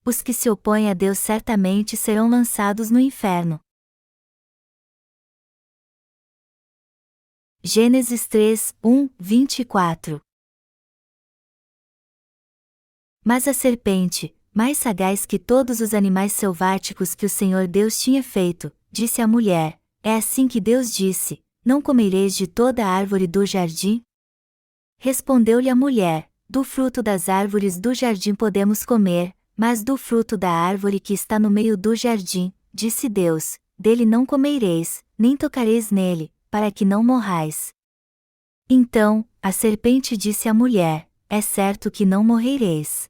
Os que se opõem a Deus certamente serão lançados no inferno. Gênesis 3, 1, 24. Mas a serpente, mais sagaz que todos os animais selváticos que o Senhor Deus tinha feito, disse à mulher: É assim que Deus disse: Não comereis de toda a árvore do jardim? Respondeu-lhe a mulher: Do fruto das árvores do jardim podemos comer, mas do fruto da árvore que está no meio do jardim, disse Deus, dele não comereis, nem tocareis nele, para que não morrais. Então, a serpente disse à mulher: É certo que não morrereis.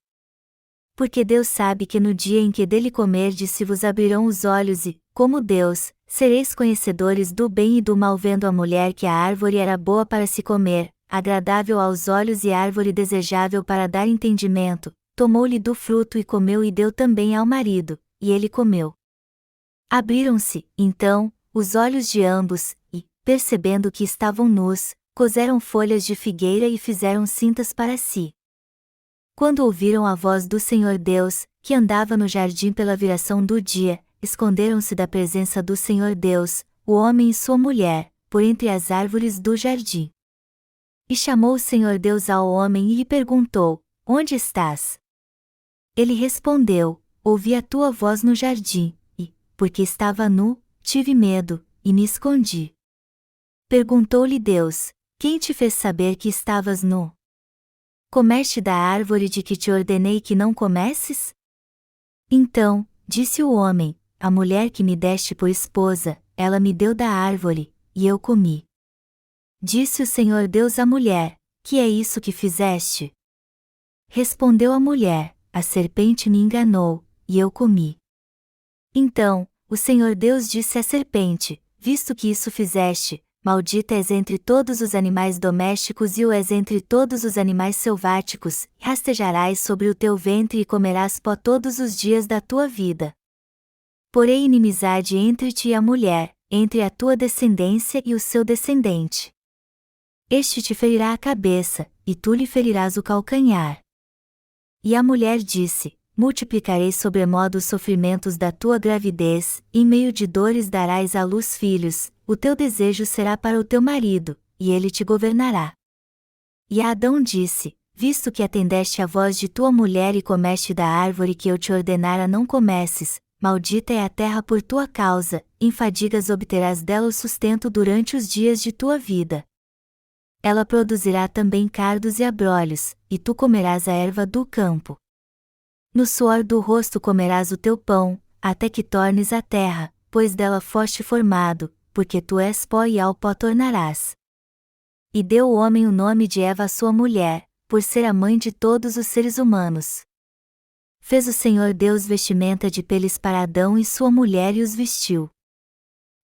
Porque Deus sabe que no dia em que dele comerdes se vos abrirão os olhos e, como Deus, sereis conhecedores do bem e do mal. Vendo a mulher que a árvore era boa para se comer, agradável aos olhos e árvore desejável para dar entendimento, tomou-lhe do fruto e comeu e deu também ao marido, e ele comeu. Abriram-se, então, os olhos de ambos, e, percebendo que estavam nus, coseram folhas de figueira e fizeram cintas para si. Quando ouviram a voz do Senhor Deus, que andava no jardim pela viração do dia, esconderam-se da presença do Senhor Deus, o homem e sua mulher, por entre as árvores do jardim. E chamou o Senhor Deus ao homem e lhe perguntou: Onde estás? Ele respondeu: Ouvi a tua voz no jardim, e, porque estava nu, tive medo, e me escondi. Perguntou-lhe Deus: Quem te fez saber que estavas nu? Comeste da árvore de que te ordenei que não comesses? Então, disse o homem: A mulher que me deste por esposa, ela me deu da árvore, e eu comi. Disse o Senhor Deus à mulher: Que é isso que fizeste? Respondeu a mulher: A serpente me enganou, e eu comi. Então, o Senhor Deus disse à serpente: Visto que isso fizeste, maldita és entre todos os animais domésticos e o és entre todos os animais selváticos, rastejarás sobre o teu ventre e comerás pó todos os dias da tua vida. Porém inimizade entre ti e a mulher, entre a tua descendência e o seu descendente. Este te ferirá a cabeça, e tu lhe ferirás o calcanhar. E a mulher disse: Multiplicarei sobremodo os sofrimentos da tua gravidez, em meio de dores darás à luz filhos, o teu desejo será para o teu marido, e ele te governará. E a Adão disse: Visto que atendeste à voz de tua mulher e comeste da árvore que eu te ordenara não comesses, maldita é a terra por tua causa, em fadigas obterás dela o sustento durante os dias de tua vida. Ela produzirá também cardos e abrolhos, e tu comerás a erva do campo. No suor do rosto comerás o teu pão, até que tornes a terra, pois dela foste formado, porque tu és pó e ao pó tornarás. E deu o homem o nome de Eva à sua mulher, por ser a mãe de todos os seres humanos. Fez o Senhor Deus vestimenta de peles para Adão e sua mulher e os vestiu.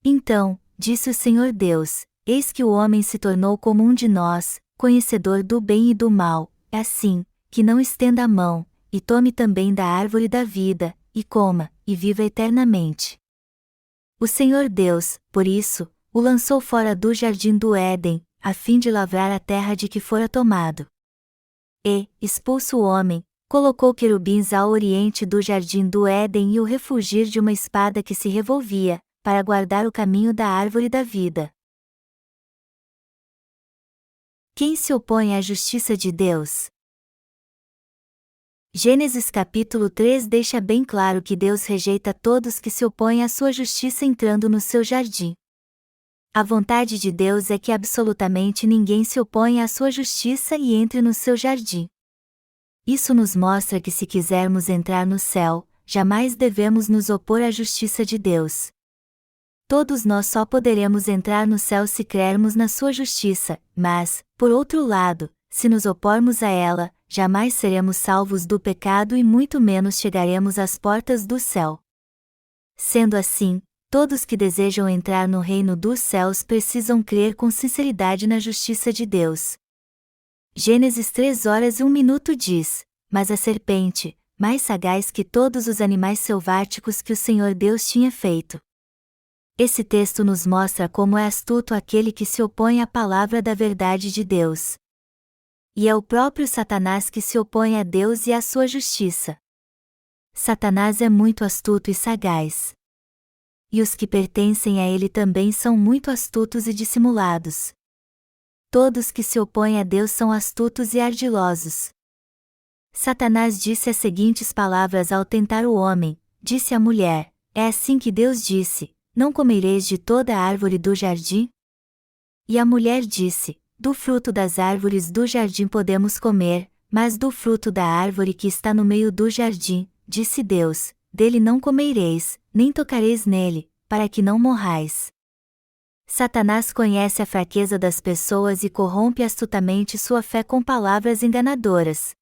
Então, disse o Senhor Deus: Eis que o homem se tornou como um de nós, conhecedor do bem e do mal, é assim, que não estenda a mão, e tome também da árvore da vida, e coma, e viva eternamente. O Senhor Deus, por isso, o lançou fora do jardim do Éden, a fim de lavrar a terra de que fora tomado. E, expulso o homem, colocou querubins ao oriente do jardim do Éden e o refulgir de uma espada que se revolvia, para guardar o caminho da árvore da vida. Quem se opõe à justiça de Deus? Gênesis capítulo 3 deixa bem claro que Deus rejeita todos que se opõem à sua justiça entrando no seu jardim. A vontade de Deus é que absolutamente ninguém se oponha à sua justiça e entre no seu jardim. Isso nos mostra que se quisermos entrar no céu, jamais devemos nos opor à justiça de Deus. Todos nós só poderemos entrar no céu se crermos na sua justiça, mas, por outro lado, se nos opormos a ela, jamais seremos salvos do pecado e muito menos chegaremos às portas do céu. Sendo assim, todos que desejam entrar no reino dos céus precisam crer com sinceridade na justiça de Deus. Gênesis 3:1 diz: Mas a serpente, mais sagaz que todos os animais selváticos que o Senhor Deus tinha feito. Esse texto nos mostra como é astuto aquele que se opõe à palavra da verdade de Deus. E é o próprio Satanás que se opõe a Deus e à sua justiça. Satanás é muito astuto e sagaz. E os que pertencem a ele também são muito astutos e dissimulados. Todos que se opõem a Deus são astutos e ardilosos. Satanás disse as seguintes palavras ao tentar o homem: disse à mulher, é assim que Deus disse, não comereis de toda a árvore do jardim? E a mulher disse, do fruto das árvores do jardim podemos comer, mas do fruto da árvore que está no meio do jardim, disse Deus, dele não comereis, nem tocareis nele, para que não morrais. Satanás conhece a fraqueza das pessoas e corrompe astutamente sua fé com palavras enganadoras.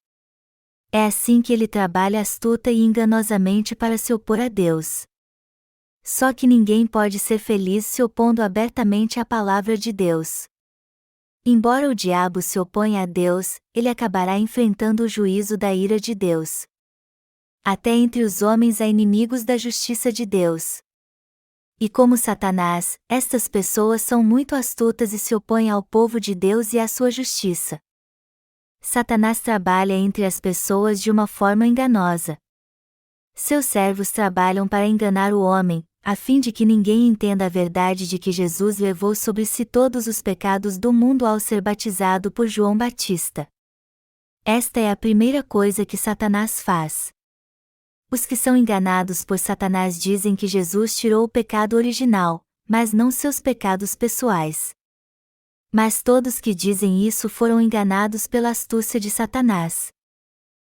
É assim que ele trabalha astuta e enganosamente para se opor a Deus. Só que ninguém pode ser feliz se opondo abertamente à palavra de Deus. Embora o diabo se oponha a Deus, ele acabará enfrentando o juízo da ira de Deus. Até entre os homens há inimigos da justiça de Deus. E como Satanás, estas pessoas são muito astutas e se opõem ao povo de Deus e à sua justiça. Satanás trabalha entre as pessoas de uma forma enganosa. Seus servos trabalham para enganar o homem, a fim de que ninguém entenda a verdade de que Jesus levou sobre si todos os pecados do mundo ao ser batizado por João Batista. Esta é a primeira coisa que Satanás faz. Os que são enganados por Satanás dizem que Jesus tirou o pecado original, mas não seus pecados pessoais. Mas todos que dizem isso foram enganados pela astúcia de Satanás.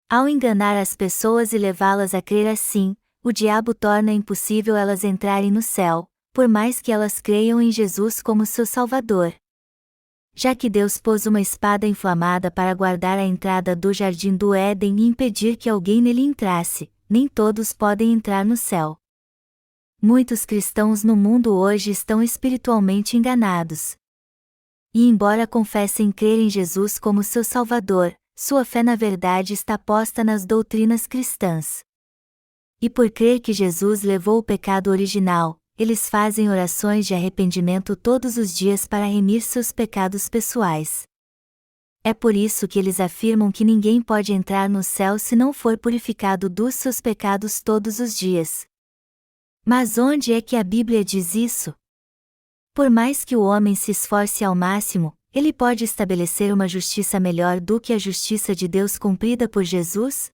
Ao enganar as pessoas e levá-las a crer assim, o diabo torna impossível elas entrarem no céu, por mais que elas creiam em Jesus como seu Salvador. Já que Deus pôs uma espada inflamada para guardar a entrada do jardim do Éden e impedir que alguém nele entrasse, nem todos podem entrar no céu. Muitos cristãos no mundo hoje estão espiritualmente enganados. E embora confessem crer em Jesus como seu Salvador, sua fé na verdade está posta nas doutrinas cristãs. E por crer que Jesus levou o pecado original, eles fazem orações de arrependimento todos os dias para remir seus pecados pessoais. É por isso que eles afirmam que ninguém pode entrar no céu se não for purificado dos seus pecados todos os dias. Mas onde é que a Bíblia diz isso? Por mais que o homem se esforce ao máximo, ele pode estabelecer uma justiça melhor do que a justiça de Deus cumprida por Jesus?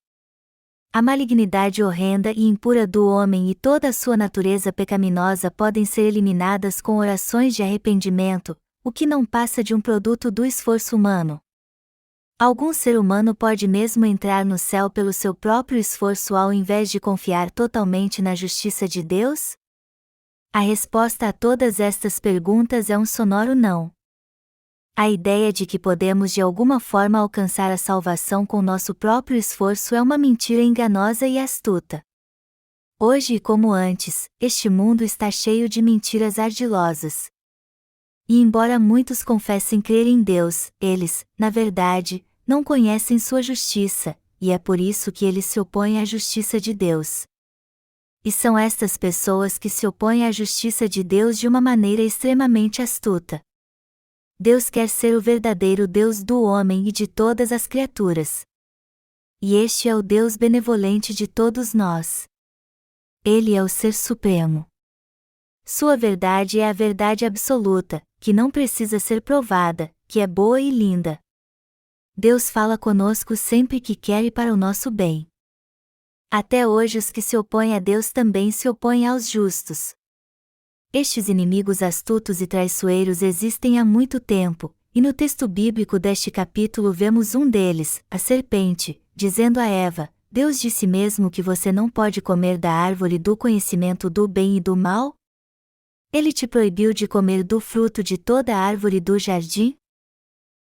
A malignidade horrenda e impura do homem e toda a sua natureza pecaminosa podem ser eliminadas com orações de arrependimento, o que não passa de um produto do esforço humano. Algum ser humano pode mesmo entrar no céu pelo seu próprio esforço ao invés de confiar totalmente na justiça de Deus? A resposta a todas estas perguntas é um sonoro não. A ideia de que podemos de alguma forma alcançar a salvação com nosso próprio esforço é uma mentira enganosa e astuta. Hoje e como antes, este mundo está cheio de mentiras ardilosas. E embora muitos confessem crer em Deus, eles, na verdade, não conhecem sua justiça, e é por isso que eles se opõem à justiça de Deus. E são estas pessoas que se opõem à justiça de Deus de uma maneira extremamente astuta. Deus quer ser o verdadeiro Deus do homem e de todas as criaturas. E este é o Deus benevolente de todos nós. Ele é o Ser Supremo. Sua verdade é a verdade absoluta, que não precisa ser provada, que é boa e linda. Deus fala conosco sempre que quer e para o nosso bem. Até hoje os que se opõem a Deus também se opõem aos justos. Estes inimigos astutos e traiçoeiros existem há muito tempo, e no texto bíblico deste capítulo vemos um deles, a serpente, dizendo a Eva: Deus disse mesmo que você não pode comer da árvore do conhecimento do bem e do mal? Ele te proibiu de comer do fruto de toda a árvore do jardim?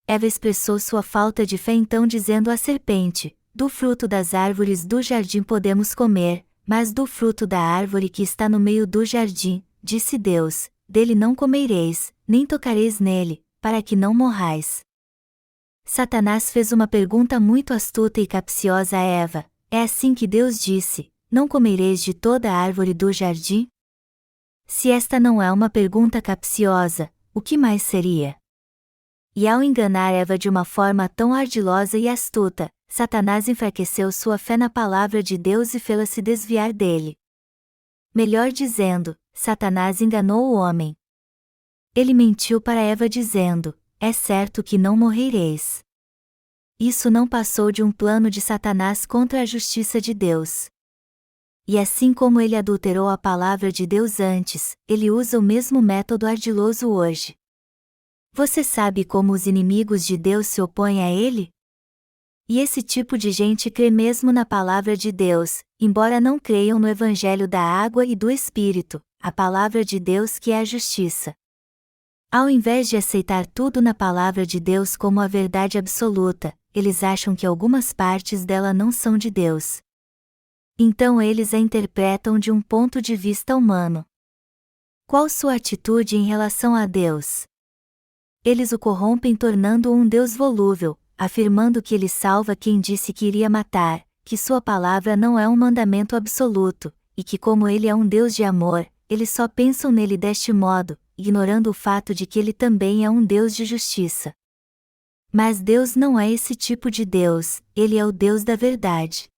Eva expressou sua falta de fé então dizendo à serpente: do fruto das árvores do jardim podemos comer, mas do fruto da árvore que está no meio do jardim, disse Deus, dele não comereis, nem tocareis nele, para que não morrais. Satanás fez uma pergunta muito astuta e capciosa a Eva: é assim que Deus disse, não comereis de toda a árvore do jardim? Se esta não é uma pergunta capciosa, o que mais seria? E ao enganar Eva de uma forma tão ardilosa e astuta, Satanás enfraqueceu sua fé na palavra de Deus e fê-la se desviar dele. Melhor dizendo, Satanás enganou o homem. Ele mentiu para Eva dizendo: é certo que não morrereis. Isso não passou de um plano de Satanás contra a justiça de Deus. E assim como ele adulterou a palavra de Deus antes, ele usa o mesmo método ardiloso hoje. Você sabe como os inimigos de Deus se opõem a ele? E esse tipo de gente crê mesmo na palavra de Deus, embora não creiam no Evangelho da água e do Espírito, a palavra de Deus que é a justiça. Ao invés de aceitar tudo na palavra de Deus como a verdade absoluta, eles acham que algumas partes dela não são de Deus. Então eles a interpretam de um ponto de vista humano. Qual sua atitude em relação a Deus? Eles o corrompem tornando-o um Deus volúvel, afirmando que ele salva quem disse que iria matar, que sua palavra não é um mandamento absoluto, e que como ele é um Deus de amor, eles só pensam nele deste modo, ignorando o fato de que ele também é um Deus de justiça. Mas Deus não é esse tipo de Deus, ele é o Deus da verdade.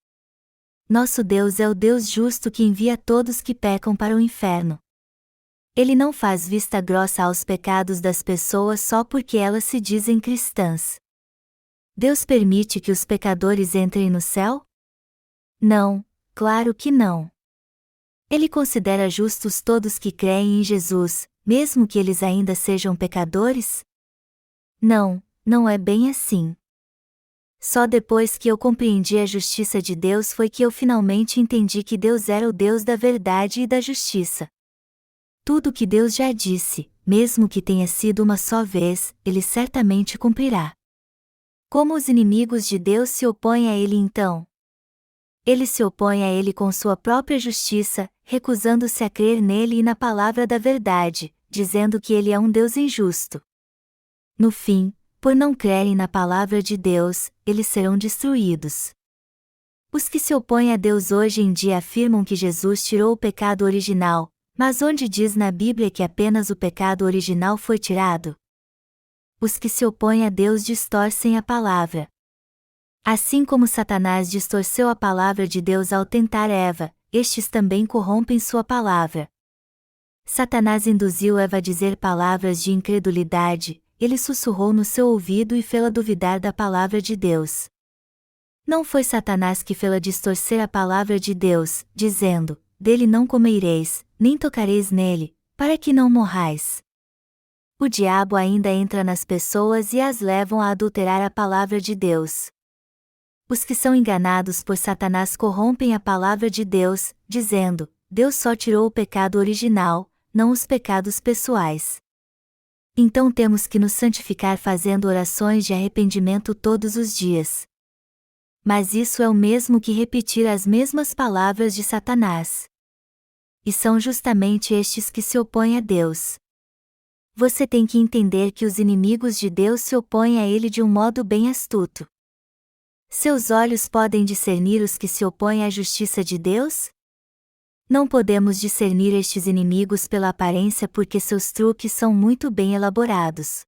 Nosso Deus é o Deus justo que envia todos que pecam para o inferno. Ele não faz vista grossa aos pecados das pessoas só porque elas se dizem cristãs. Deus permite que os pecadores entrem no céu? Não, claro que não. Ele considera justos todos que creem em Jesus, mesmo que eles ainda sejam pecadores? Não, não é bem assim. Só depois que eu compreendi a justiça de Deus foi que eu finalmente entendi que Deus era o Deus da verdade e da justiça. Tudo que Deus já disse, mesmo que tenha sido uma só vez, Ele certamente cumprirá. Como os inimigos de Deus se opõem a Ele então? Eles se opõem a Ele com sua própria justiça, recusando-se a crer nele e na palavra da verdade, dizendo que Ele é um Deus injusto. No fim, por não crerem na palavra de Deus, eles serão destruídos. Os que se opõem a Deus hoje em dia afirmam que Jesus tirou o pecado original, mas onde diz na Bíblia que apenas o pecado original foi tirado? Os que se opõem a Deus distorcem a palavra. Assim como Satanás distorceu a palavra de Deus ao tentar Eva, estes também corrompem sua palavra. Satanás induziu Eva a dizer palavras de incredulidade, ele sussurrou no seu ouvido e fê-la duvidar da palavra de Deus. Não foi Satanás que fê-la distorcer a palavra de Deus, dizendo: dele não comereis, nem tocareis nele, para que não morrais. O diabo ainda entra nas pessoas e as levam a adulterar a palavra de Deus. Os que são enganados por Satanás corrompem a palavra de Deus, dizendo: Deus só tirou o pecado original, não os pecados pessoais. Então temos que nos santificar fazendo orações de arrependimento todos os dias. Mas isso é o mesmo que repetir as mesmas palavras de Satanás. E são justamente estes que se opõem a Deus. Você tem que entender que os inimigos de Deus se opõem a Ele de um modo bem astuto. Seus olhos podem discernir os que se opõem à justiça de Deus? Não podemos discernir estes inimigos pela aparência porque seus truques são muito bem elaborados.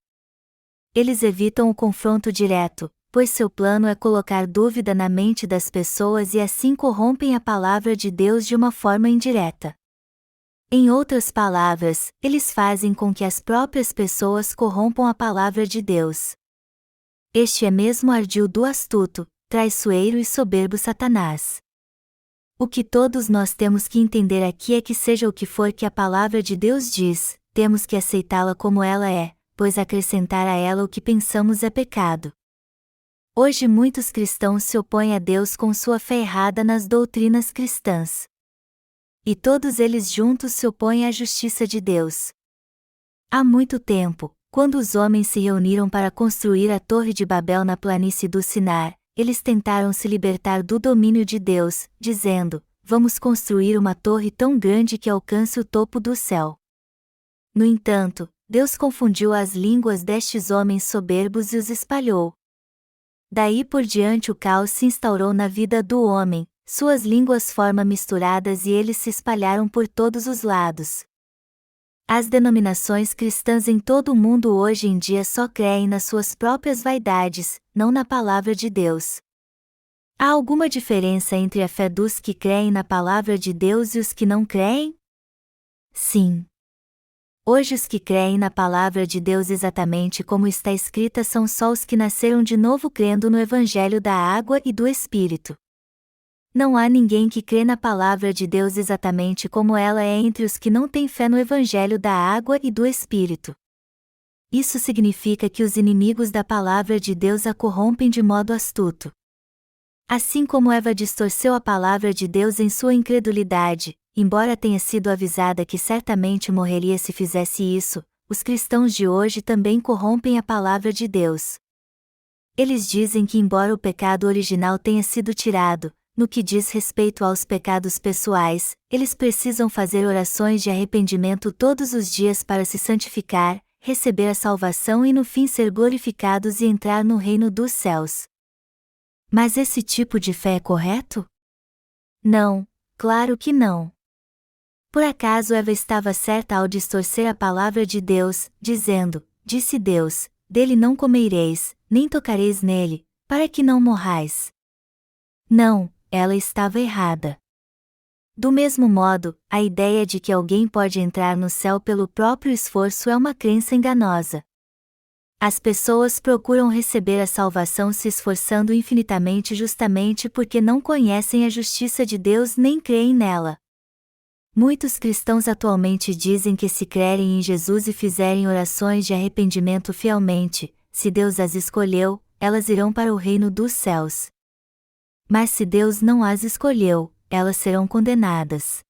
Eles evitam o confronto direto, pois seu plano é colocar dúvida na mente das pessoas e assim corrompem a palavra de Deus de uma forma indireta. Em outras palavras, eles fazem com que as próprias pessoas corrompam a palavra de Deus. Este é mesmo ardil do astuto, traiçoeiro e soberbo Satanás. O que todos nós temos que entender aqui é que seja o que for que a palavra de Deus diz, temos que aceitá-la como ela é, pois acrescentar a ela o que pensamos é pecado. Hoje muitos cristãos se opõem a Deus com sua fé errada nas doutrinas cristãs. E todos eles juntos se opõem à justiça de Deus. Há muito tempo, quando os homens se reuniram para construir a Torre de Babel na planície do Sinar, eles tentaram se libertar do domínio de Deus, dizendo: vamos construir uma torre tão grande que alcance o topo do céu. No entanto, Deus confundiu as línguas destes homens soberbos e os espalhou. Daí por diante o caos se instaurou na vida do homem, suas línguas formam misturadas e eles se espalharam por todos os lados. As denominações cristãs em todo o mundo hoje em dia só creem nas suas próprias vaidades, não na palavra de Deus. Há alguma diferença entre a fé dos que creem na palavra de Deus e os que não creem? Sim. Hoje os que creem na palavra de Deus exatamente como está escrita são só os que nasceram de novo crendo no Evangelho da água e do Espírito. Não há ninguém que crê na palavra de Deus exatamente como ela é entre os que não têm fé no Evangelho da água e do Espírito. Isso significa que os inimigos da palavra de Deus a corrompem de modo astuto. Assim como Eva distorceu a palavra de Deus em sua incredulidade, embora tenha sido avisada que certamente morreria se fizesse isso, os cristãos de hoje também corrompem a palavra de Deus. Eles dizem que embora o pecado original tenha sido tirado, no que diz respeito aos pecados pessoais, eles precisam fazer orações de arrependimento todos os dias para se santificar, receber a salvação e no fim ser glorificados e entrar no reino dos céus. Mas esse tipo de fé é correto? Não, claro que não. Por acaso Eva estava certa ao distorcer a palavra de Deus, dizendo: disse Deus, dele não comereis, nem tocareis nele, para que não morrais? Não, ela estava errada. Do mesmo modo, a ideia de que alguém pode entrar no céu pelo próprio esforço é uma crença enganosa. As pessoas procuram receber a salvação se esforçando infinitamente justamente porque não conhecem a justiça de Deus nem creem nela. Muitos cristãos atualmente dizem que se crerem em Jesus e fizerem orações de arrependimento fielmente, se Deus as escolheu, elas irão para o reino dos céus. Mas se Deus não as escolheu, elas serão condenadas.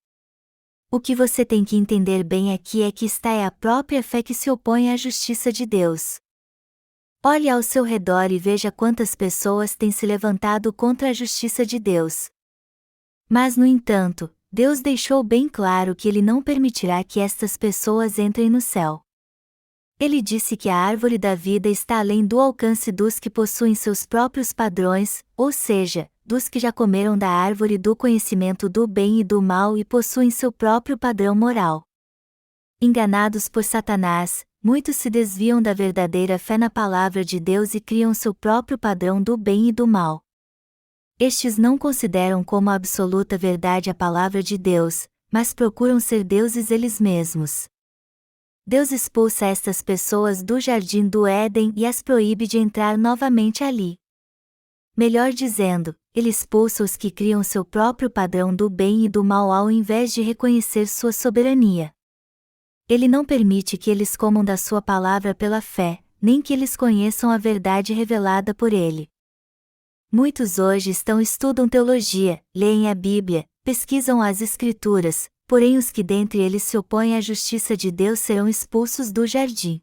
O que você tem que entender bem aqui é que esta é a própria fé que se opõe à justiça de Deus. Olhe ao seu redor e veja quantas pessoas têm se levantado contra a justiça de Deus. Mas, no entanto, Deus deixou bem claro que Ele não permitirá que estas pessoas entrem no céu. Ele disse que a árvore da vida está além do alcance dos que possuem seus próprios padrões, ou seja, dos que já comeram da árvore do conhecimento do bem e do mal e possuem seu próprio padrão moral. Enganados por Satanás, muitos se desviam da verdadeira fé na palavra de Deus e criam seu próprio padrão do bem e do mal. Estes não consideram como absoluta verdade a palavra de Deus, mas procuram ser deuses eles mesmos. Deus expulsa estas pessoas do jardim do Éden e as proíbe de entrar novamente ali. Melhor dizendo, Ele expulsa os que criam seu próprio padrão do bem e do mal ao invés de reconhecer sua soberania. Ele não permite que eles comam da sua palavra pela fé, nem que eles conheçam a verdade revelada por Ele. Muitos hoje estudam teologia, leem a Bíblia, pesquisam as Escrituras, porém os que dentre eles se opõem à justiça de Deus serão expulsos do jardim.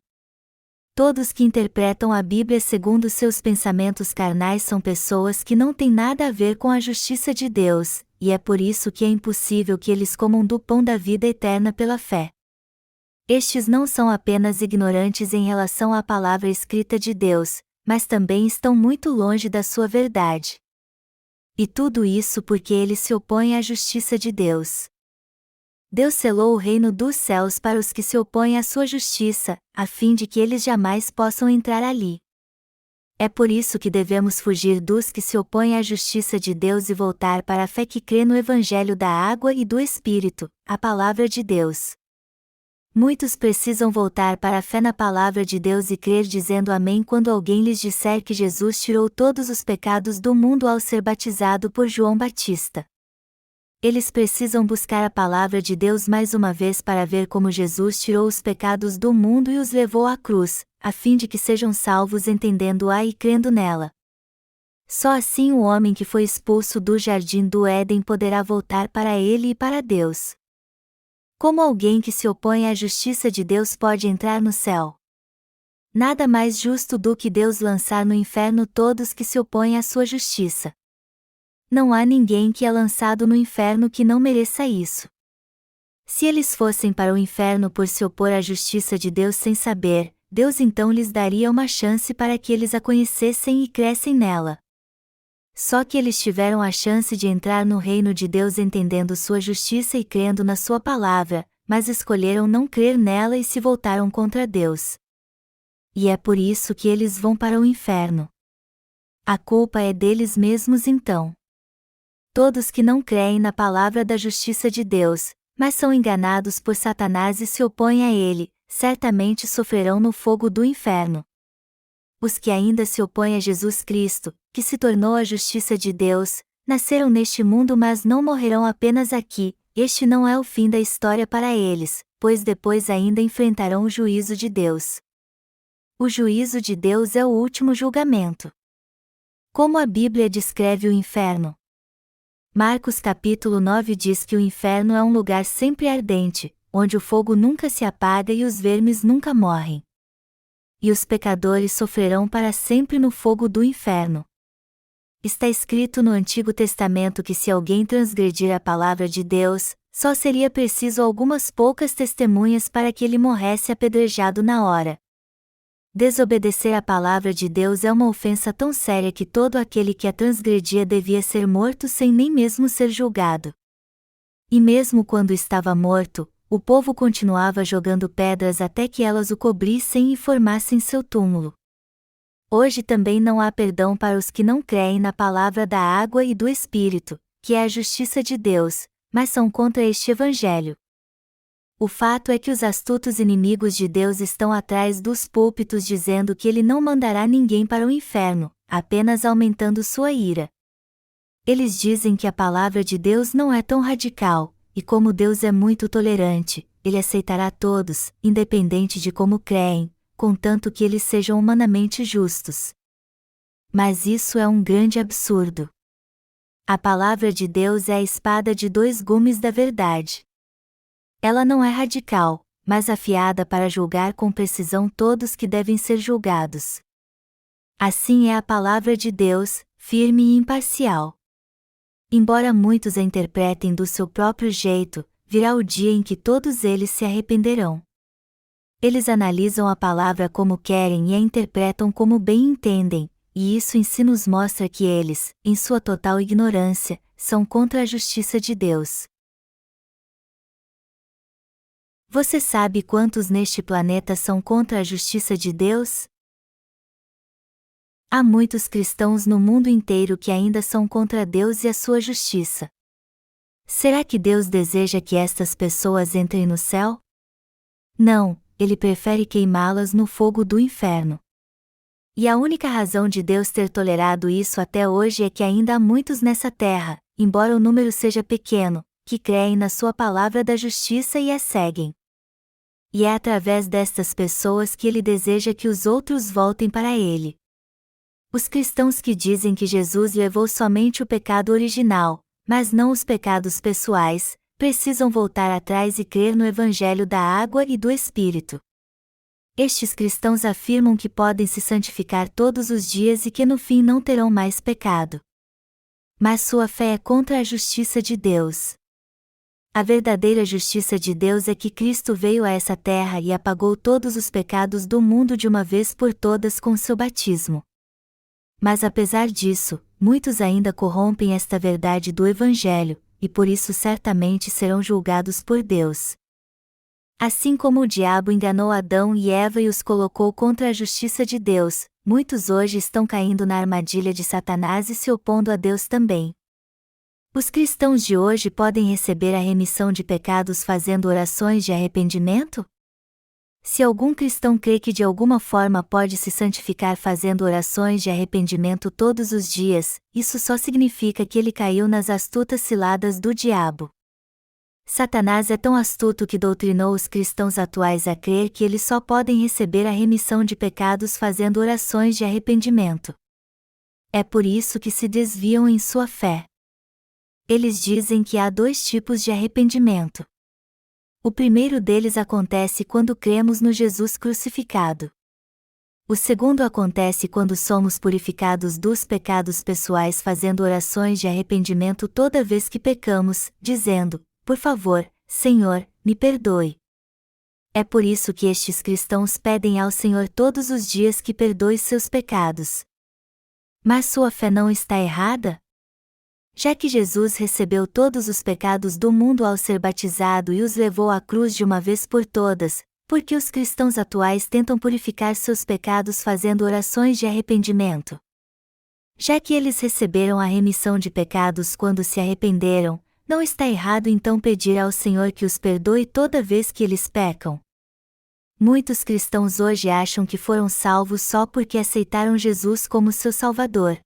Todos que interpretam a Bíblia segundo seus pensamentos carnais são pessoas que não têm nada a ver com a justiça de Deus, e é por isso que é impossível que eles comam do pão da vida eterna pela fé. Estes não são apenas ignorantes em relação à palavra escrita de Deus, mas também estão muito longe da sua verdade. E tudo isso porque eles se opõem à justiça de Deus. Deus selou o reino dos céus para os que se opõem à sua justiça, a fim de que eles jamais possam entrar ali. É por isso que devemos fugir dos que se opõem à justiça de Deus e voltar para a fé que crê no Evangelho da água e do Espírito, a palavra de Deus. Muitos precisam voltar para a fé na palavra de Deus e crer dizendo amém quando alguém lhes disser que Jesus tirou todos os pecados do mundo ao ser batizado por João Batista. Eles precisam buscar a palavra de Deus mais uma vez para ver como Jesus tirou os pecados do mundo e os levou à cruz, a fim de que sejam salvos entendendo-a e crendo nela. Só assim o homem que foi expulso do jardim do Éden poderá voltar para ele e para Deus. Como alguém que se opõe à justiça de Deus pode entrar no céu? Nada mais justo do que Deus lançar no inferno todos que se opõem à sua justiça. Não há ninguém que é lançado no inferno que não mereça isso. Se eles fossem para o inferno por se opor à justiça de Deus sem saber, Deus então lhes daria uma chance para que eles a conhecessem e crescem nela. Só que eles tiveram a chance de entrar no reino de Deus entendendo sua justiça e crendo na sua palavra, mas escolheram não crer nela e se voltaram contra Deus. E é por isso que eles vão para o inferno. A culpa é deles mesmos então. Todos que não creem na palavra da justiça de Deus, mas são enganados por Satanás e se opõem a ele, certamente sofrerão no fogo do inferno. Os que ainda se opõem a Jesus Cristo, que se tornou a justiça de Deus, nasceram neste mundo mas não morrerão apenas aqui. Este não é o fim da história para eles, pois depois ainda enfrentarão o juízo de Deus. O juízo de Deus é o último julgamento. Como a Bíblia descreve o inferno? Marcos capítulo 9 diz que o inferno é um lugar sempre ardente, onde o fogo nunca se apaga e os vermes nunca morrem. E os pecadores sofrerão para sempre no fogo do inferno. Está escrito no Antigo Testamento que se alguém transgredir a palavra de Deus, só seria preciso algumas poucas testemunhas para que ele morresse apedrejado na hora. Desobedecer a palavra de Deus é uma ofensa tão séria que todo aquele que a transgredia devia ser morto sem nem mesmo ser julgado. E mesmo quando estava morto, o povo continuava jogando pedras até que elas o cobrissem e formassem seu túmulo. Hoje também não há perdão para os que não creem na palavra da água e do Espírito, que é a justiça de Deus, mas são contra este Evangelho. O fato é que os astutos inimigos de Deus estão atrás dos púlpitos dizendo que ele não mandará ninguém para o inferno, apenas aumentando sua ira. Eles dizem que a palavra de Deus não é tão radical, e como Deus é muito tolerante, ele aceitará todos, independente de como creem, contanto que eles sejam humanamente justos. Mas isso é um grande absurdo. A palavra de Deus é a espada de dois gumes da verdade. Ela não é radical, mas afiada para julgar com precisão todos que devem ser julgados. Assim é a palavra de Deus, firme e imparcial. Embora muitos a interpretem do seu próprio jeito, virá o dia em que todos eles se arrependerão. Eles analisam a palavra como querem e a interpretam como bem entendem, e isso em si nos mostra que eles, em sua total ignorância, são contra a justiça de Deus. Você sabe quantos neste planeta são contra a justiça de Deus? Há muitos cristãos no mundo inteiro que ainda são contra Deus e a sua justiça. Será que Deus deseja que estas pessoas entrem no céu? Não, ele prefere queimá-las no fogo do inferno. E a única razão de Deus ter tolerado isso até hoje é que ainda há muitos nessa terra, embora o número seja pequeno, que creem na sua palavra da justiça e a seguem. E é através destas pessoas que ele deseja que os outros voltem para ele. Os cristãos que dizem que Jesus levou somente o pecado original, mas não os pecados pessoais, precisam voltar atrás e crer no Evangelho da água e do Espírito. Estes cristãos afirmam que podem se santificar todos os dias e que no fim não terão mais pecado. Mas sua fé é contra a justiça de Deus. A verdadeira justiça de Deus é que Cristo veio a essa terra e apagou todos os pecados do mundo de uma vez por todas com seu batismo. Mas apesar disso, muitos ainda corrompem esta verdade do Evangelho, e por isso certamente serão julgados por Deus. Assim como o diabo enganou Adão e Eva e os colocou contra a justiça de Deus, muitos hoje estão caindo na armadilha de Satanás e se opondo a Deus também. Os cristãos de hoje podem receber a remissão de pecados fazendo orações de arrependimento? Se algum cristão crê que de alguma forma pode se santificar fazendo orações de arrependimento todos os dias, isso só significa que ele caiu nas astutas ciladas do diabo. Satanás é tão astuto que doutrinou os cristãos atuais a crer que eles só podem receber a remissão de pecados fazendo orações de arrependimento. É por isso que se desviam em sua fé. Eles dizem que há dois tipos de arrependimento. O primeiro deles acontece quando cremos no Jesus crucificado. O segundo acontece quando somos purificados dos pecados pessoais fazendo orações de arrependimento toda vez que pecamos, dizendo: por favor, Senhor, me perdoe. É por isso que estes cristãos pedem ao Senhor todos os dias que perdoe seus pecados. Mas sua fé não está errada? Já que Jesus recebeu todos os pecados do mundo ao ser batizado e os levou à cruz de uma vez por todas, por que os cristãos atuais tentam purificar seus pecados fazendo orações de arrependimento? Já que eles receberam a remissão de pecados quando se arrependeram, não está errado então pedir ao Senhor que os perdoe toda vez que eles pecam? Muitos cristãos hoje acham que foram salvos só porque aceitaram Jesus como seu Salvador.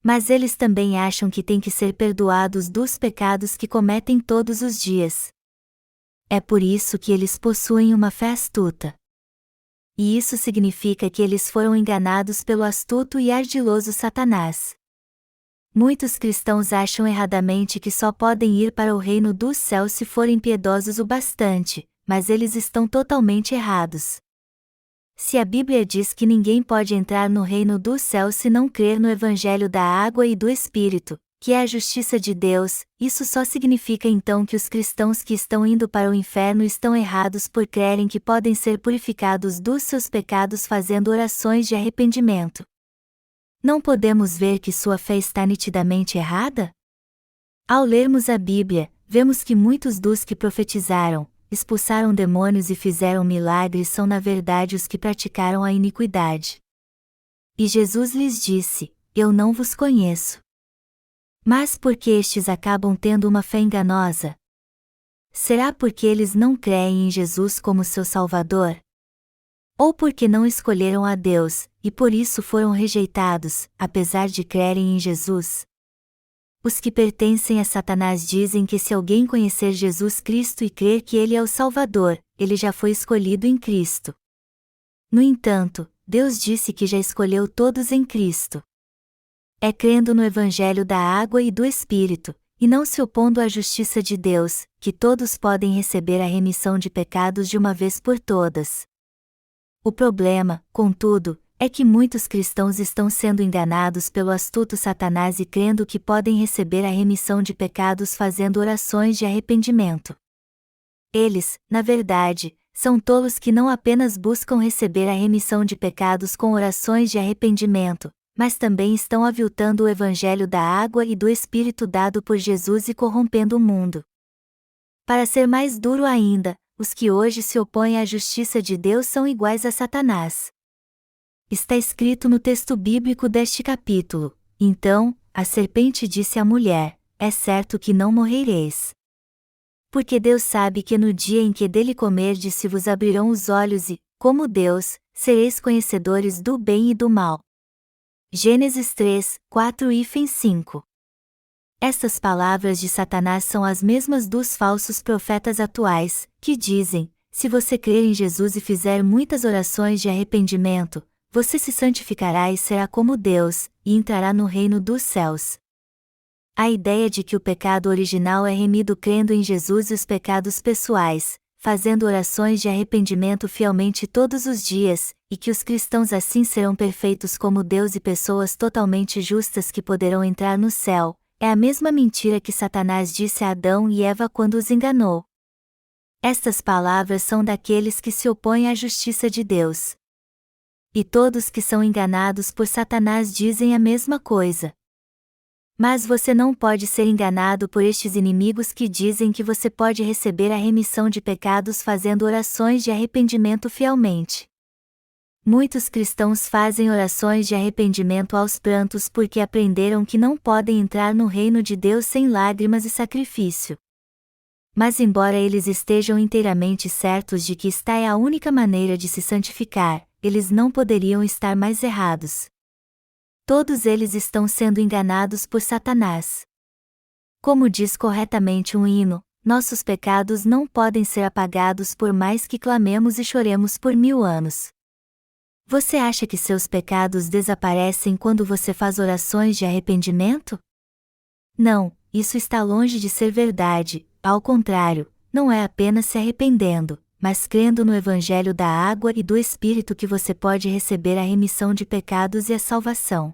Mas eles também acham que têm que ser perdoados dos pecados que cometem todos os dias. É por isso que eles possuem uma fé astuta. E isso significa que eles foram enganados pelo astuto e ardiloso Satanás. Muitos cristãos acham erradamente que só podem ir para o reino dos céus se forem piedosos o bastante, mas eles estão totalmente errados. Se a Bíblia diz que ninguém pode entrar no reino dos céus se não crer no Evangelho da água e do Espírito, que é a justiça de Deus, isso só significa então que os cristãos que estão indo para o inferno estão errados por crerem que podem ser purificados dos seus pecados fazendo orações de arrependimento. Não podemos ver que sua fé está nitidamente errada? Ao lermos a Bíblia, vemos que muitos dos que profetizaram, expulsaram demônios e fizeram milagres são na verdade os que praticaram a iniquidade. E Jesus lhes disse: Eu não vos conheço. Mas por que estes acabam tendo uma fé enganosa? Será porque eles não creem em Jesus como seu Salvador? Ou porque não escolheram a Deus, e por isso foram rejeitados, apesar de crerem em Jesus? Os que pertencem a Satanás dizem que se alguém conhecer Jesus Cristo e crer que Ele é o Salvador, ele já foi escolhido em Cristo. No entanto, Deus disse que já escolheu todos em Cristo. É crendo no Evangelho da água e do Espírito, e não se opondo à justiça de Deus, que todos podem receber a remissão de pecados de uma vez por todas. O problema, contudo, é que muitos cristãos estão sendo enganados pelo astuto Satanás e crendo que podem receber a remissão de pecados fazendo orações de arrependimento. Eles, na verdade, são tolos que não apenas buscam receber a remissão de pecados com orações de arrependimento, mas também estão aviltando o Evangelho da água e do Espírito dado por Jesus e corrompendo o mundo. Para ser mais duro ainda, os que hoje se opõem à justiça de Deus são iguais a Satanás. Está escrito no texto bíblico deste capítulo: Então, a serpente disse à mulher: É certo que não morrereis. Porque Deus sabe que no dia em que dele comerdes se vos abrirão os olhos e, como Deus, sereis conhecedores do bem e do mal. Gênesis 3, 4 e 5. Estas palavras de Satanás são as mesmas dos falsos profetas atuais, que dizem: se você crer em Jesus e fizer muitas orações de arrependimento, você se santificará e será como Deus, e entrará no reino dos céus. A ideia de que o pecado original é remido crendo em Jesus e os pecados pessoais, fazendo orações de arrependimento fielmente todos os dias, e que os cristãos assim serão perfeitos como Deus e pessoas totalmente justas que poderão entrar no céu, é a mesma mentira que Satanás disse a Adão e Eva quando os enganou. Estas palavras são daqueles que se opõem à justiça de Deus. E todos que são enganados por Satanás dizem a mesma coisa. Mas você não pode ser enganado por estes inimigos que dizem que você pode receber a remissão de pecados fazendo orações de arrependimento fielmente. Muitos cristãos fazem orações de arrependimento aos prantos porque aprenderam que não podem entrar no reino de Deus sem lágrimas e sacrifício. Mas embora eles estejam inteiramente certos de que esta é a única maneira de se santificar, eles não poderiam estar mais errados. Todos eles estão sendo enganados por Satanás. Como diz corretamente um hino, nossos pecados não podem ser apagados por mais que clamemos e choremos por 1000 anos. Você acha que seus pecados desaparecem quando você faz orações de arrependimento? Não, isso está longe de ser verdade, ao contrário, não é apenas se arrependendo, mas crendo no Evangelho da água e do Espírito que você pode receber a remissão de pecados e a salvação.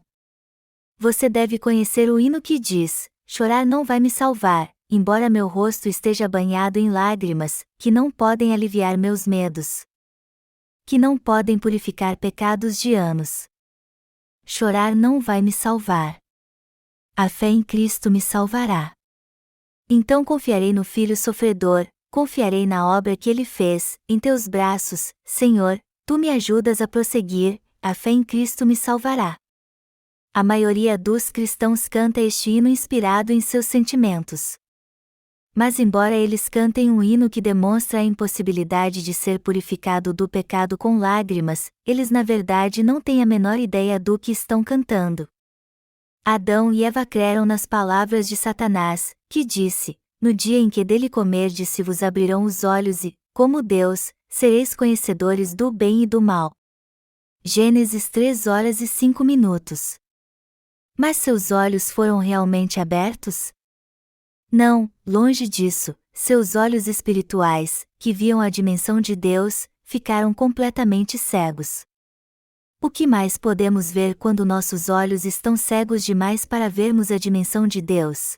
Você deve conhecer o hino que diz: chorar não vai me salvar, embora meu rosto esteja banhado em lágrimas, que não podem aliviar meus medos, que não podem purificar pecados de anos. Chorar não vai me salvar. A fé em Cristo me salvará. Então confiarei no Filho sofredor, confiarei na obra que Ele fez, em teus braços, Senhor, tu me ajudas a prosseguir, a fé em Cristo me salvará. A maioria dos cristãos canta este hino inspirado em seus sentimentos. Mas embora eles cantem um hino que demonstra a impossibilidade de ser purificado do pecado com lágrimas, eles na verdade não têm a menor ideia do que estão cantando. Adão e Eva creram nas palavras de Satanás, que disse: no dia em que dele comerdes se vos abrirão os olhos e, como Deus, sereis conhecedores do bem e do mal. Gênesis 3:05. Mas seus olhos foram realmente abertos? Não, longe disso, seus olhos espirituais, que viam a dimensão de Deus, ficaram completamente cegos. O que mais podemos ver quando nossos olhos estão cegos demais para vermos a dimensão de Deus?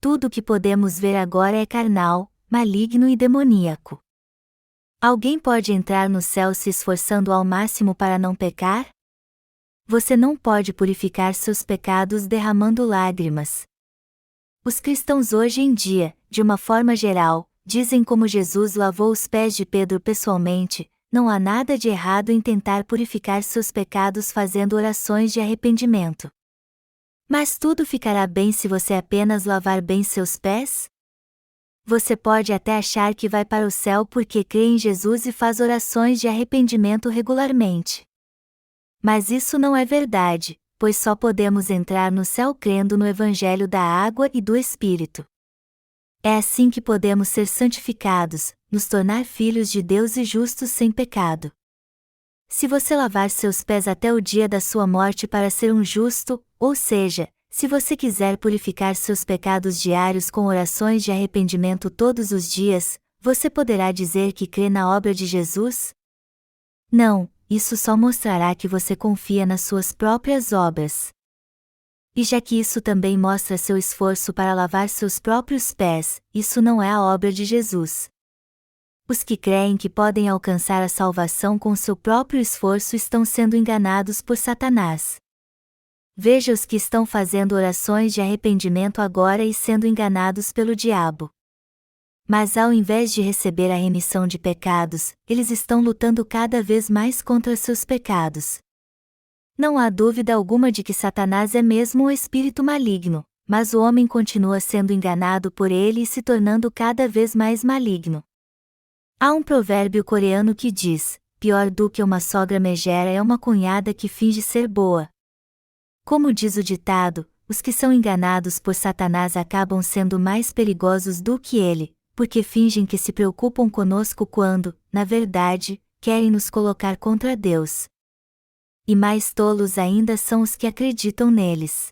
Tudo o que podemos ver agora é carnal, maligno e demoníaco. Alguém pode entrar no céu se esforçando ao máximo para não pecar? Você não pode purificar seus pecados derramando lágrimas. Os cristãos hoje em dia, de uma forma geral, dizem como Jesus lavou os pés de Pedro pessoalmente: não há nada de errado em tentar purificar seus pecados fazendo orações de arrependimento. Mas tudo ficará bem se você apenas lavar bem seus pés? Você pode até achar que vai para o céu porque crê em Jesus e faz orações de arrependimento regularmente. Mas isso não é verdade, pois só podemos entrar no céu crendo no Evangelho da Água e do Espírito. É assim que podemos ser santificados, nos tornar filhos de Deus e justos sem pecado. Se você lavar seus pés até o dia da sua morte para ser um justo, ou seja, se você quiser purificar seus pecados diários com orações de arrependimento todos os dias, você poderá dizer que crê na obra de Jesus? Não, isso só mostrará que você confia nas suas próprias obras. E já que isso também mostra seu esforço para lavar seus próprios pés, isso não é a obra de Jesus. Os que creem que podem alcançar a salvação com seu próprio esforço estão sendo enganados por Satanás. Veja os que estão fazendo orações de arrependimento agora e sendo enganados pelo diabo. Mas ao invés de receber a remissão de pecados, eles estão lutando cada vez mais contra seus pecados. Não há dúvida alguma de que Satanás é mesmo um espírito maligno, mas o homem continua sendo enganado por ele e se tornando cada vez mais maligno. Há um provérbio coreano que diz: pior do que uma sogra megera é uma cunhada que finge ser boa. Como diz o ditado, os que são enganados por Satanás acabam sendo mais perigosos do que ele, porque fingem que se preocupam conosco quando, na verdade, querem nos colocar contra Deus. E mais tolos ainda são os que acreditam neles.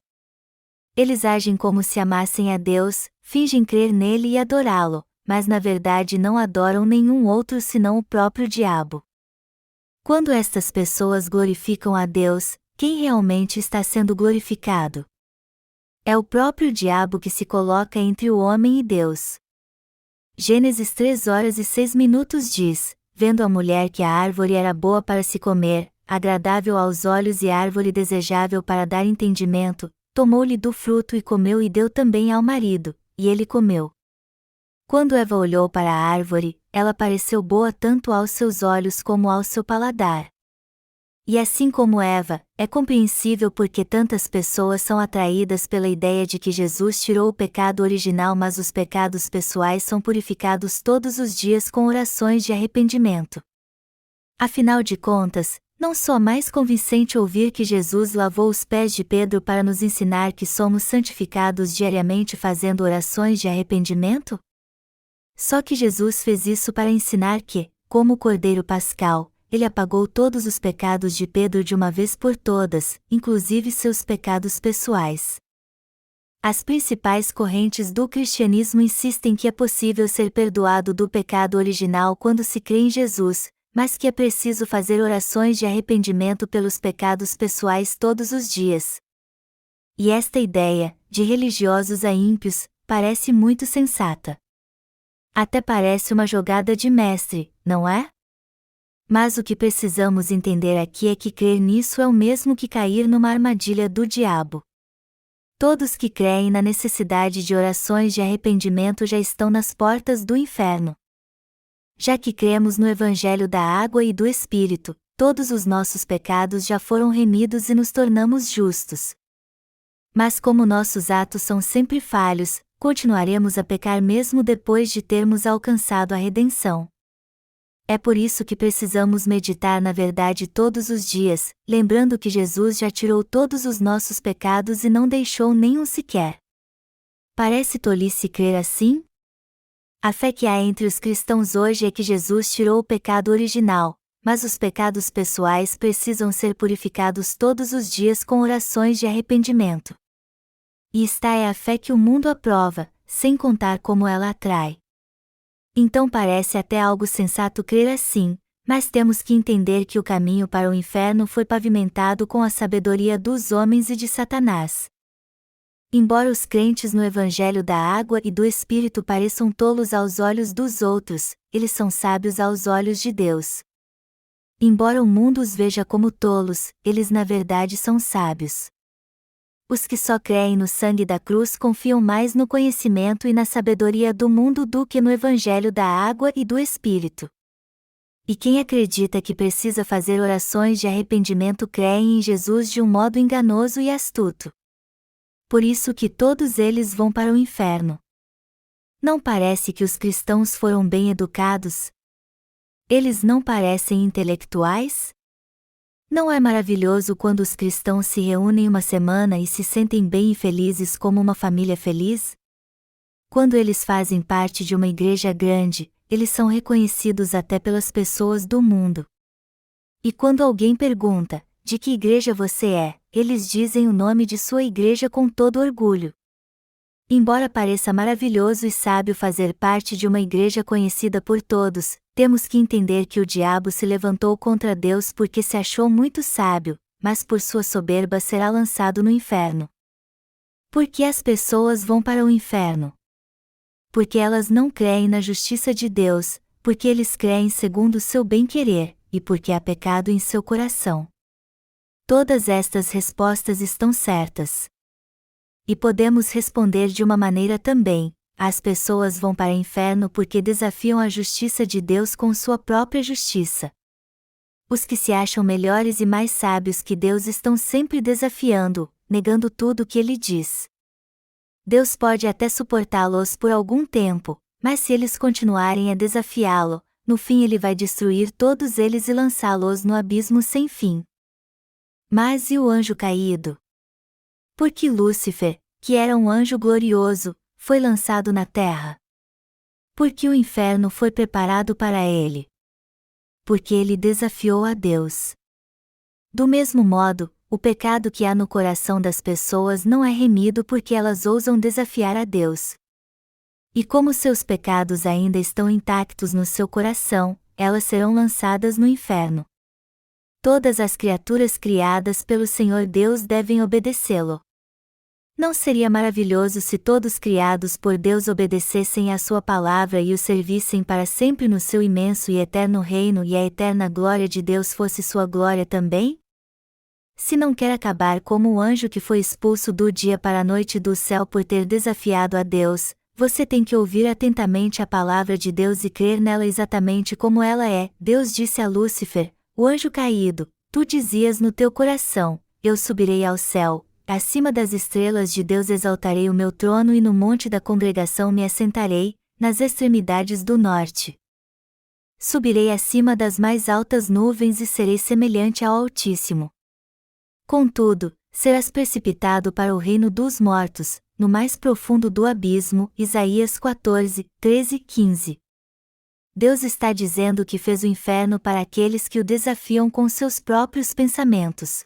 Eles agem como se amassem a Deus, fingem crer nele e adorá-lo, mas na verdade não adoram nenhum outro senão o próprio diabo. Quando estas pessoas glorificam a Deus, quem realmente está sendo glorificado? É o próprio diabo que se coloca entre o homem e Deus. Gênesis 3:06 diz: vendo a mulher que a árvore era boa para se comer, agradável aos olhos e árvore desejável para dar entendimento, tomou-lhe do fruto e comeu e deu também ao marido, e ele comeu. Quando Eva olhou para a árvore, ela pareceu boa tanto aos seus olhos como ao seu paladar. E assim como Eva, é compreensível porque tantas pessoas são atraídas pela ideia de que Jesus tirou o pecado original, mas os pecados pessoais são purificados todos os dias com orações de arrependimento. Afinal de contas, não soa mais convincente ouvir que Jesus lavou os pés de Pedro para nos ensinar que somos santificados diariamente fazendo orações de arrependimento? Só que Jesus fez isso para ensinar que, como o Cordeiro Pascal, ele apagou todos os pecados de Pedro de uma vez por todas, inclusive seus pecados pessoais. As principais correntes do cristianismo insistem que é possível ser perdoado do pecado original quando se crê em Jesus, mas que é preciso fazer orações de arrependimento pelos pecados pessoais todos os dias. E esta ideia, de religiosos a ímpios, parece muito sensata. Até parece uma jogada de mestre, não é? Mas o que precisamos entender aqui é que crer nisso é o mesmo que cair numa armadilha do diabo. Todos que creem na necessidade de orações de arrependimento já estão nas portas do inferno. Já que cremos no Evangelho da Água e do Espírito, todos os nossos pecados já foram remidos e nos tornamos justos. Mas como nossos atos são sempre falhos, continuaremos a pecar mesmo depois de termos alcançado a redenção. É por isso que precisamos meditar na verdade todos os dias, lembrando que Jesus já tirou todos os nossos pecados e não deixou nenhum sequer. Parece tolice crer assim? A fé que há entre os cristãos hoje é que Jesus tirou o pecado original, mas os pecados pessoais precisam ser purificados todos os dias com orações de arrependimento. E esta é a fé que o mundo aprova, sem contar como ela atrai. Então parece até algo sensato crer assim, mas temos que entender que o caminho para o inferno foi pavimentado com a sabedoria dos homens e de Satanás. Embora os crentes no Evangelho da Água e do Espírito pareçam tolos aos olhos dos outros, eles são sábios aos olhos de Deus. Embora o mundo os veja como tolos, eles na verdade são sábios. Os que só creem no sangue da cruz confiam mais no conhecimento e na sabedoria do mundo do que no Evangelho da Água e do Espírito. E quem acredita que precisa fazer orações de arrependimento creem em Jesus de um modo enganoso e astuto. Por isso que todos eles vão para o inferno. Não parece que os cristãos foram bem educados? Eles não parecem intelectuais? Não é maravilhoso quando os cristãos se reúnem uma semana e se sentem bem e felizes como uma família feliz? Quando eles fazem parte de uma igreja grande, eles são reconhecidos até pelas pessoas do mundo. E quando alguém pergunta, de que igreja você é, eles dizem o nome de sua igreja com todo orgulho. Embora pareça maravilhoso e sábio fazer parte de uma igreja conhecida por todos, temos que entender que o diabo se levantou contra Deus porque se achou muito sábio, mas por sua soberba será lançado no inferno. Por que as pessoas vão para o inferno? Porque elas não creem na justiça de Deus, porque eles creem segundo o seu bem-querer, e porque há pecado em seu coração. Todas estas respostas estão certas. E podemos responder de uma maneira também: as pessoas vão para o inferno porque desafiam a justiça de Deus com sua própria justiça. Os que se acham melhores e mais sábios que Deus estão sempre desafiando, negando tudo o que Ele diz. Deus pode até suportá-los por algum tempo, mas se eles continuarem a desafiá-lo, no fim Ele vai destruir todos eles e lançá-los no abismo sem fim. Mas e o anjo caído? Porque Lúcifer, que era um anjo glorioso, foi lançado na terra? Porque o inferno foi preparado para ele? Porque ele desafiou a Deus. Do mesmo modo, o pecado que há no coração das pessoas não é remido porque elas ousam desafiar a Deus. E como seus pecados ainda estão intactos no seu coração, elas serão lançadas no inferno. Todas as criaturas criadas pelo Senhor Deus devem obedecê-lo. Não seria maravilhoso se todos criados por Deus obedecessem à sua palavra e o servissem para sempre no seu imenso e eterno reino e a eterna glória de Deus fosse sua glória também? Se não quer acabar como o anjo que foi expulso do dia para a noite do céu por ter desafiado a Deus, você tem que ouvir atentamente a palavra de Deus e crer nela exatamente como ela é. Deus disse a Lúcifer, o anjo caído: tu dizias no teu coração, eu subirei ao céu. Acima das estrelas de Deus exaltarei o meu trono e no monte da congregação me assentarei, nas extremidades do norte. Subirei acima das mais altas nuvens e serei semelhante ao Altíssimo. Contudo, serás precipitado para o reino dos mortos, no mais profundo do abismo. Isaías 14, 13 e 15. Deus está dizendo que fez o inferno para aqueles que o desafiam com seus próprios pensamentos.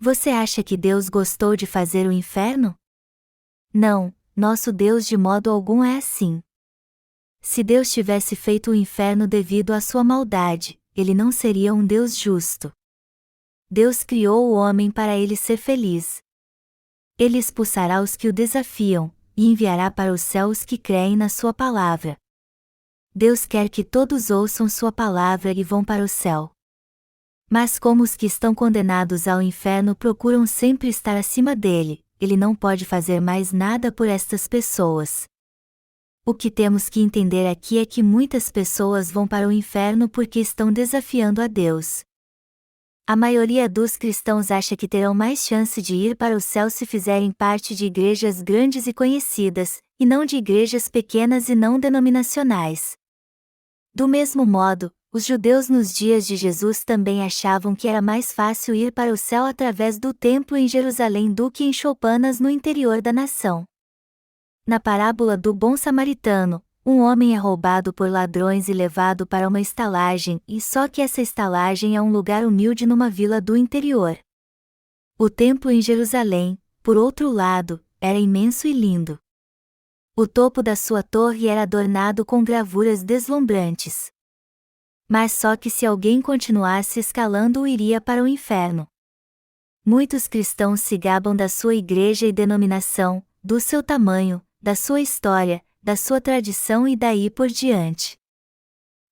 Você acha que Deus gostou de fazer o inferno? Não, nosso Deus de modo algum é assim. Se Deus tivesse feito o inferno devido à sua maldade, ele não seria um Deus justo. Deus criou o homem para ele ser feliz. Ele expulsará os que o desafiam, e enviará para o céu os que creem na sua palavra. Deus quer que todos ouçam sua palavra e vão para o céu. Mas como os que estão condenados ao inferno procuram sempre estar acima dele, ele não pode fazer mais nada por estas pessoas. O que temos que entender aqui é que muitas pessoas vão para o inferno porque estão desafiando a Deus. A maioria dos cristãos acha que terão mais chance de ir para o céu se fizerem parte de igrejas grandes e conhecidas, e não de igrejas pequenas e não denominacionais. Do mesmo modo, os judeus nos dias de Jesus também achavam que era mais fácil ir para o céu através do templo em Jerusalém do que em choupanas no interior da nação. Na parábola do bom samaritano, um homem é roubado por ladrões e levado para uma estalagem, e só que essa estalagem é um lugar humilde numa vila do interior. O templo em Jerusalém, por outro lado, era imenso e lindo. O topo da sua torre era adornado com gravuras deslumbrantes. Mas só que se alguém continuasse escalando iria para o inferno. Muitos cristãos se gabam da sua igreja e denominação, do seu tamanho, da sua história, da sua tradição e daí por diante.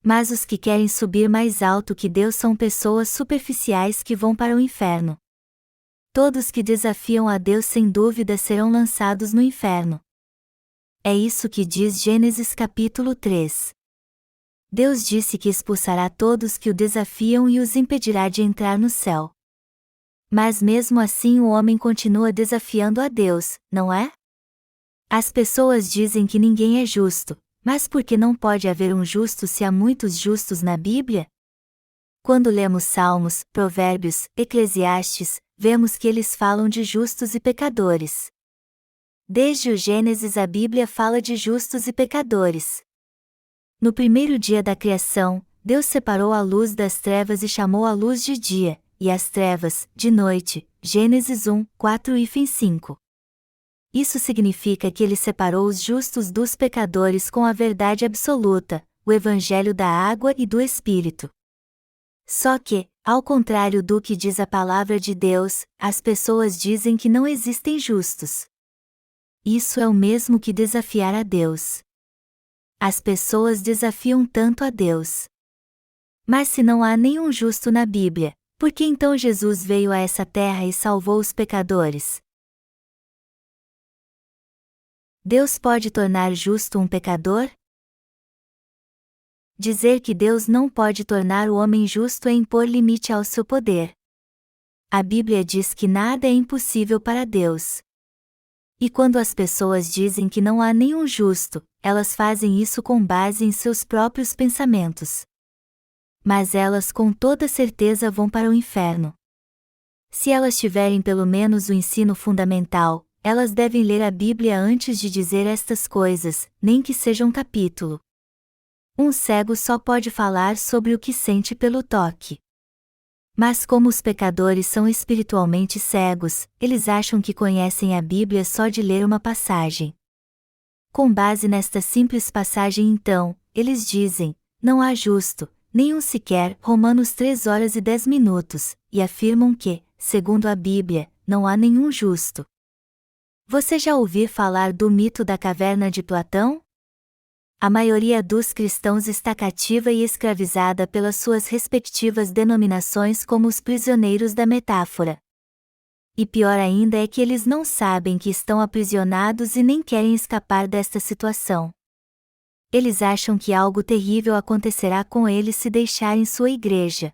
Mas os que querem subir mais alto que Deus são pessoas superficiais que vão para o inferno. Todos que desafiam a Deus sem dúvida serão lançados no inferno. É isso que diz Gênesis capítulo 3. Deus disse que expulsará todos que o desafiam e os impedirá de entrar no céu. Mas mesmo assim o homem continua desafiando a Deus, não é? As pessoas dizem que ninguém é justo, mas por que não pode haver um justo se há muitos justos na Bíblia? Quando lemos Salmos, Provérbios, Eclesiastes, vemos que eles falam de justos e pecadores. Desde o Gênesis a Bíblia fala de justos e pecadores. No primeiro dia da criação, Deus separou a luz das trevas e chamou a luz de dia, e as trevas, de noite. Gênesis 1, 4 e 5. Isso significa que ele separou os justos dos pecadores com a verdade absoluta, o Evangelho da água e do Espírito. Só que, ao contrário do que diz a palavra de Deus, as pessoas dizem que não existem justos. Isso é o mesmo que desafiar a Deus. As pessoas desafiam tanto a Deus. Mas se não há nenhum justo na Bíblia, por que então Jesus veio a essa terra e salvou os pecadores? Deus pode tornar justo um pecador? Dizer que Deus não pode tornar o homem justo é impor limite ao seu poder. A Bíblia diz que nada é impossível para Deus. E quando as pessoas dizem que não há nenhum justo, elas fazem isso com base em seus próprios pensamentos. Mas elas com toda certeza vão para o inferno. Se elas tiverem pelo menos o ensino fundamental, elas devem ler a Bíblia antes de dizer estas coisas, nem que seja um capítulo. Um cego só pode falar sobre o que sente pelo toque. Mas como os pecadores são espiritualmente cegos, eles acham que conhecem a Bíblia só de ler uma passagem. Com base nesta simples passagem então, eles dizem, não há justo, nenhum sequer, Romanos 3 horas e 10 minutos, e afirmam que, segundo a Bíblia, não há nenhum justo. Você já ouviu falar do mito da caverna de Platão? A maioria dos cristãos está cativa e escravizada pelas suas respectivas denominações como os prisioneiros da metáfora. E pior ainda é que eles não sabem que estão aprisionados e nem querem escapar desta situação. Eles acham que algo terrível acontecerá com eles se deixarem sua igreja.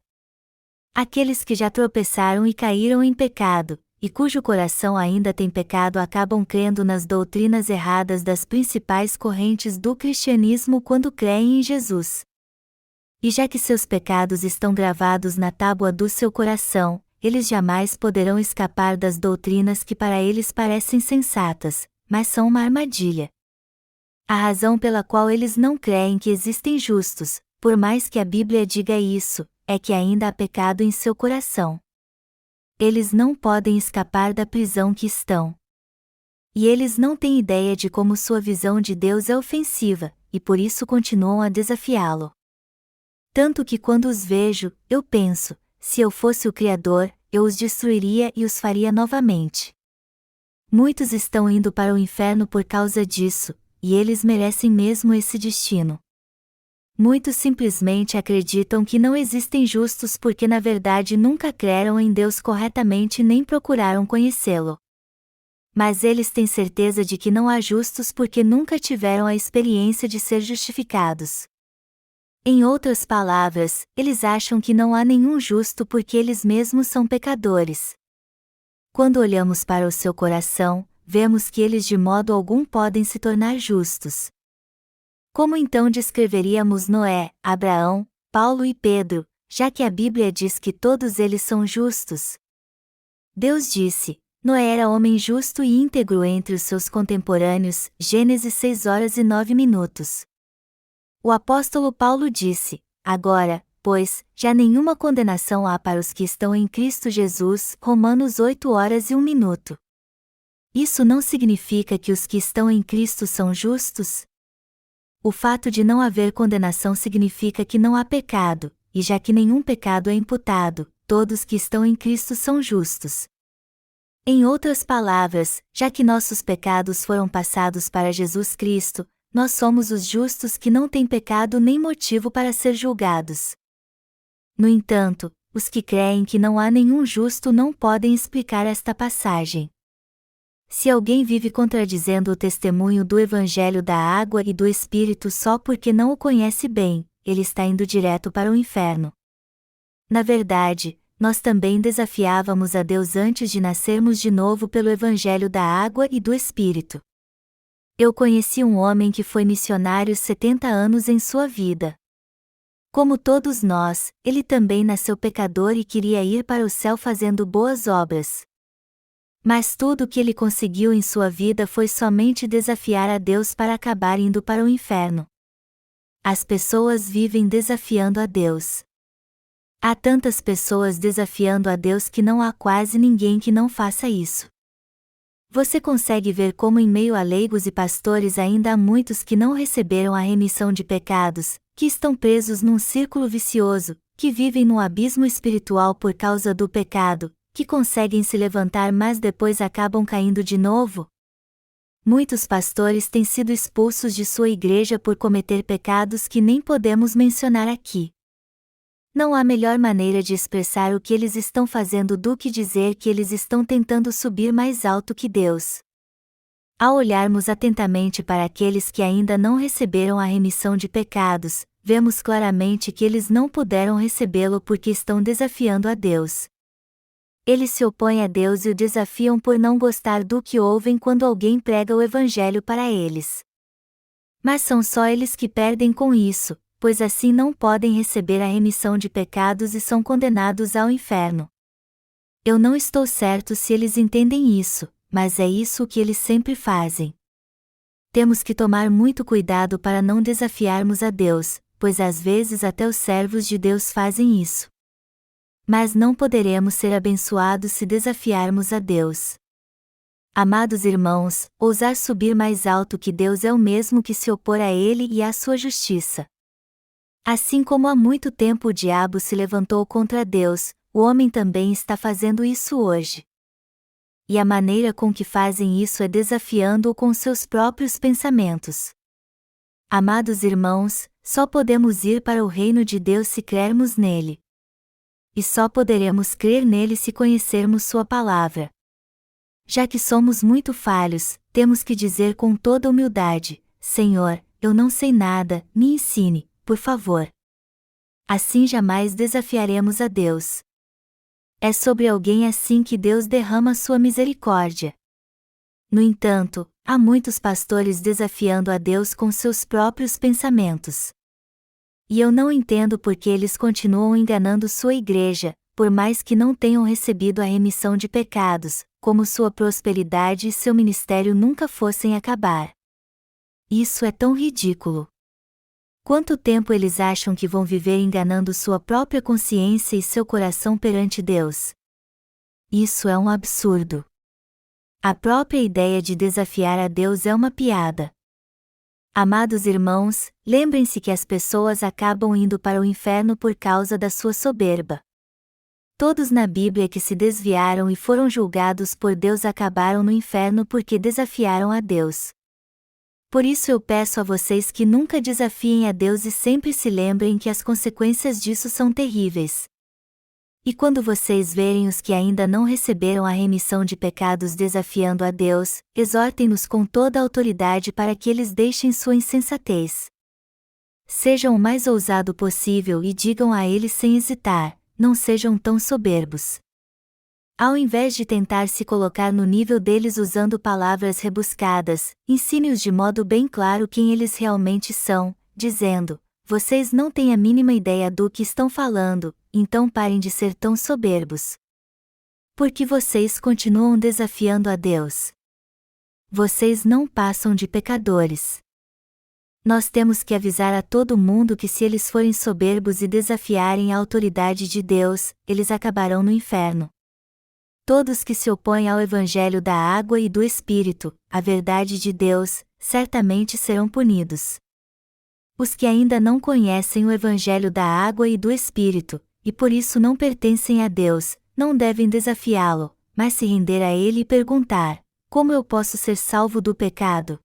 Aqueles que já tropeçaram e caíram em pecado, e cujo coração ainda tem pecado acabam crendo nas doutrinas erradas das principais correntes do cristianismo quando creem em Jesus. E já que seus pecados estão gravados na tábua do seu coração, eles jamais poderão escapar das doutrinas que para eles parecem sensatas, mas são uma armadilha. A razão pela qual eles não creem que existem justos, por mais que a Bíblia diga isso, é que ainda há pecado em seu coração. Eles não podem escapar da prisão que estão. E eles não têm ideia de como sua visão de Deus é ofensiva, e por isso continuam a desafiá-lo. Tanto que quando os vejo, eu penso, se eu fosse o Criador, eu os destruiria e os faria novamente. Muitos estão indo para o inferno por causa disso, e eles merecem mesmo esse destino. Muitos simplesmente acreditam que não existem justos porque na verdade nunca creram em Deus corretamente nem procuraram conhecê-lo. Mas eles têm certeza de que não há justos porque nunca tiveram a experiência de ser justificados. Em outras palavras, eles acham que não há nenhum justo porque eles mesmos são pecadores. Quando olhamos para o seu coração, vemos que eles de modo algum podem se tornar justos. Como então descreveríamos Noé, Abraão, Paulo e Pedro, já que a Bíblia diz que todos eles são justos? Deus disse: Noé era homem justo e íntegro entre os seus contemporâneos, Gênesis 6:09. O apóstolo Paulo disse: Agora, pois, já nenhuma condenação há para os que estão em Cristo Jesus, Romanos 8:01. Isso não significa que os que estão em Cristo são justos? O fato de não haver condenação significa que não há pecado, e já que nenhum pecado é imputado, todos que estão em Cristo são justos. Em outras palavras, já que nossos pecados foram passados para Jesus Cristo, nós somos os justos que não têm pecado nem motivo para ser julgados. No entanto, os que creem que não há nenhum justo não podem explicar esta passagem. Se alguém vive contradizendo o testemunho do Evangelho da Água e do Espírito só porque não o conhece bem, ele está indo direto para o inferno. Na verdade, nós também desafiávamos a Deus antes de nascermos de novo pelo Evangelho da Água e do Espírito. Eu conheci um homem que foi missionário 70 anos em sua vida. Como todos nós, ele também nasceu pecador e queria ir para o céu fazendo boas obras. Mas tudo o que ele conseguiu em sua vida foi somente desafiar a Deus para acabar indo para o inferno. As pessoas vivem desafiando a Deus. Há tantas pessoas desafiando a Deus que não há quase ninguém que não faça isso. Você consegue ver como em meio a leigos e pastores ainda há muitos que não receberam a remissão de pecados, que estão presos num círculo vicioso, que vivem num abismo espiritual por causa do pecado, que conseguem se levantar mas depois acabam caindo de novo? Muitos pastores têm sido expulsos de sua igreja por cometer pecados que nem podemos mencionar aqui. Não há melhor maneira de expressar o que eles estão fazendo do que dizer que eles estão tentando subir mais alto que Deus. Ao olharmos atentamente para aqueles que ainda não receberam a remissão de pecados, vemos claramente que eles não puderam recebê-lo porque estão desafiando a Deus. Eles se opõem a Deus e o desafiam por não gostar do que ouvem quando alguém prega o Evangelho para eles. Mas são só eles que perdem com isso, pois assim não podem receber a remissão de pecados e são condenados ao inferno. Eu não estou certo se eles entendem isso, mas é isso que eles sempre fazem. Temos que tomar muito cuidado para não desafiarmos a Deus, pois às vezes até os servos de Deus fazem isso. Mas não poderemos ser abençoados se desafiarmos a Deus. Amados irmãos, ousar subir mais alto que Deus é o mesmo que se opor a Ele e à sua justiça. Assim como há muito tempo o diabo se levantou contra Deus, o homem também está fazendo isso hoje. E a maneira com que fazem isso é desafiando-o com seus próprios pensamentos. Amados irmãos, só podemos ir para o reino de Deus se crermos nele. E só poderemos crer nele se conhecermos sua palavra. Já que somos muito falhos, temos que dizer com toda humildade: Senhor, eu não sei nada, me ensine, por favor. Assim jamais desafiaremos a Deus. É sobre alguém assim que Deus derrama sua misericórdia. No entanto, há muitos pastores desafiando a Deus com seus próprios pensamentos. E eu não entendo por que eles continuam enganando sua igreja, por mais que não tenham recebido a remissão de pecados, como sua prosperidade e seu ministério nunca fossem acabar. Isso é tão ridículo. Quanto tempo eles acham que vão viver enganando sua própria consciência e seu coração perante Deus? Isso é um absurdo. A própria ideia de desafiar a Deus é uma piada. Amados irmãos, lembrem-se que as pessoas acabam indo para o inferno por causa da sua soberba. Todos na Bíblia que se desviaram e foram julgados por Deus acabaram no inferno porque desafiaram a Deus. Por isso eu peço a vocês que nunca desafiem a Deus e sempre se lembrem que as consequências disso são terríveis. E quando vocês verem os que ainda não receberam a remissão de pecados desafiando a Deus, exortem-nos com toda a autoridade para que eles deixem sua insensatez. Sejam o mais ousado possível e digam a eles sem hesitar: não sejam tão soberbos. Ao invés de tentar se colocar no nível deles usando palavras rebuscadas, ensine-os de modo bem claro quem eles realmente são, dizendo: vocês não têm a mínima ideia do que estão falando, então parem de ser tão soberbos. Porque vocês continuam desafiando a Deus. Vocês não passam de pecadores. Nós temos que avisar a todo mundo que se eles forem soberbos e desafiarem a autoridade de Deus, eles acabarão no inferno. Todos que se opõem ao Evangelho da água e do Espírito, a verdade de Deus, certamente serão punidos. Os que ainda não conhecem o Evangelho da água e do Espírito, e por isso não pertencem a Deus, não devem desafiá-lo, mas se render a ele e perguntar: como eu posso ser salvo do pecado?